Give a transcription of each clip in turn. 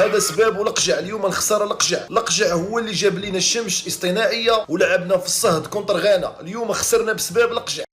هذا سباب القجع. اليوم الخساره القجع هو اللي جاب لنا الشمس اصطناعيه ولعبنا في الصهد كونتر غانا. اليوم خسرنا بسباب القجع.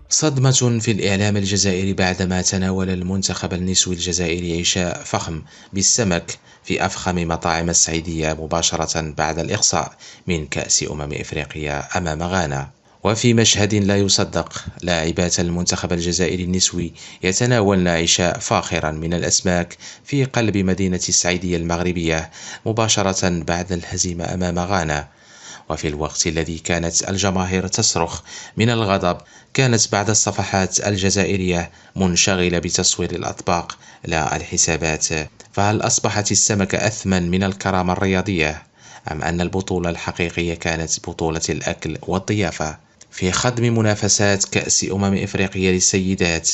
صدمة في الإعلام الجزائري بعدما تناول المنتخب النسوي الجزائري عشاء فخم بالسمك في أفخم مطاعم السعيدية مباشرة بعد الإقصاء من كأس إفريقيا أمام غانا. وفي مشهد لا يصدق، لاعبات المنتخب الجزائري النسوي يتناولن عشاء فاخرا من الأسماك في قلب مدينة السعيدية المغربية مباشرة بعد الهزيمة أمام غانا. وفي الوقت الذي كانت الجماهير تصرخ من الغضب، كانت بعض الصفحات الجزائرية منشغلة بتصوير الأطباق لا الحسابات. فهل أصبحت السمكة أثمن من الكرامة الرياضية، أم أن البطولة الحقيقية كانت بطولة الأكل والضيافة؟ في خضم منافسات كأس إفريقيا للسيدات،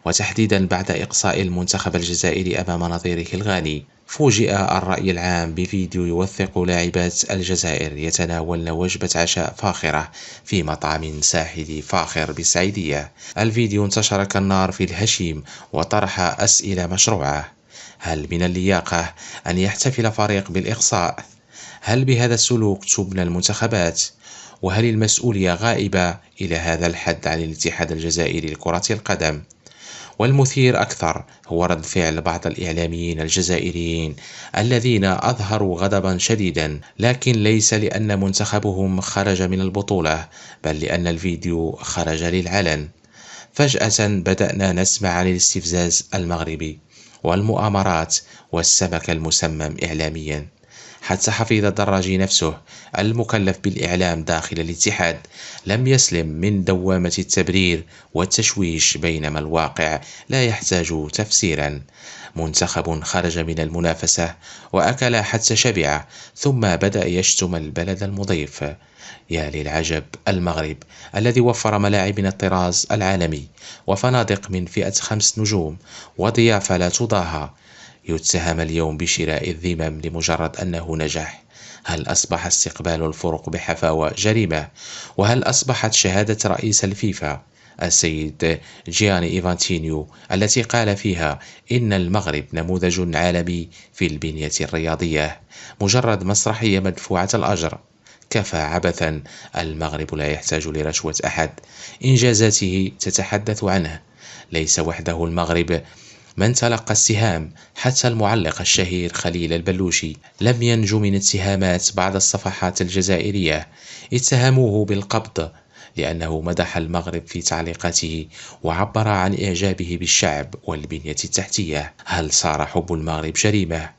وتحديدا بعد إقصاء المنتخب الجزائري أمام نظيره الغاني، فوجئ الرأي العام بفيديو يوثق لاعبات الجزائر يتناولن وجبة عشاء فاخرة في مطعم ساحلي فاخر بالسعيدية. الفيديو انتشر كالنار في الهشيم وطرح أسئلة مشروعة: هل من اللياقة أن يحتفل فريق بالإقصاء؟ هل بهذا السلوك تبنى المنتخبات؟ وهل المسؤولية غائبة إلى هذا الحد عن الاتحاد الجزائري لكرة القدم؟ والمثير أكثر هو رد فعل بعض الإعلاميين الجزائريين الذين أظهروا غضبا شديدا، لكن ليس لأن منتخبهم خرج من البطولة، بل لأن الفيديو خرج للعلن. فجأة بدأنا نسمع عن الاستفزاز المغربي والمؤامرات والسمك المسمم إعلاميا. حتى حفيظ الدراجي نفسه المكلف بالإعلام داخل الاتحاد لم يسلم من دوامة التبرير والتشويش، بينما الواقع لا يحتاج تفسيرا. منتخب خرج من المنافسة وأكل حتى شبع، ثم بدأ يشتم البلد المضيف. يا للعجب، المغرب الذي وفر ملاعب من الطراز العالمي وفنادق من فئة 5 نجوم وضيافة لا تضاهى، يتهم اليوم بشراء الذمم لمجرد أنه نجح. هل أصبح استقبال الفرق بحفاوة جريمة؟ وهل أصبحت شهادة رئيس الفيفا السيد جياني إيفانتينيو التي قال فيها إن المغرب نموذج عالمي في البنية الرياضية مجرد مسرحية مدفوعة الأجر؟ كفى عبثا. المغرب لا يحتاج لرشوة أحد، إنجازاته تتحدث عنه. ليس وحده المغرب من تلقى السهام، حتى المعلق الشهير خليل البلوشي لم ينجو من اتهامات بعض الصفحات الجزائرية. اتهموه بالقبض لأنه مدح المغرب في تعليقاته وعبر عن إعجابه بالشعب والبنية التحتية. هل صار حب المغرب جريمة؟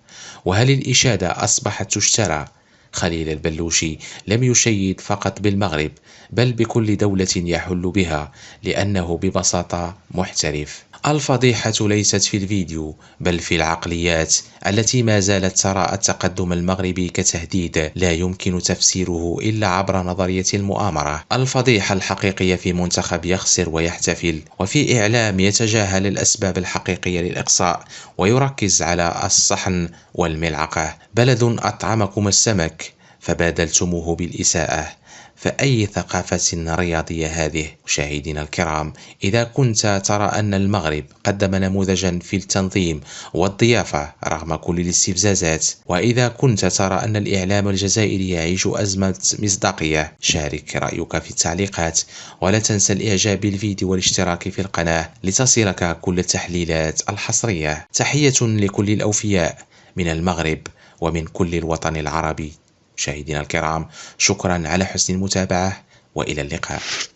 وهل الإشادة أصبحت تشترى؟ خليل البلوشي لم يشيد فقط بالمغرب، بل بكل دولة يحل بها، لأنه ببساطة محترف. الفضيحة ليست في الفيديو، بل في العقليات التي ما زالت ترى التقدم المغربي كتهديد لا يمكن تفسيره إلا عبر نظرية المؤامرة. الفضيحة الحقيقية في منتخب يخسر ويحتفل، وفي إعلام يتجاهل الأسباب الحقيقية للإقصاء ويركز على الصحن والملعقة. بلد أطعمكم السمك فبادلتموه بالإساءة، فأي ثقافة رياضية هذه؟ مشاهدينا الكرام، إذا كنت ترى أن المغرب قدم نموذجا في التنظيم والضيافة رغم كل الاستفزازات، وإذا كنت ترى أن الإعلام الجزائري يعيش أزمة مصداقية، شارك رأيك في التعليقات، ولا تنسى الإعجاب بالفيديو والاشتراك في القناة لتصلك كل التحليلات الحصرية. تحية لكل الأوفياء من المغرب ومن كل الوطن العربي. مشاهدينا الكرام، شكرا على حسن المتابعة، وإلى اللقاء.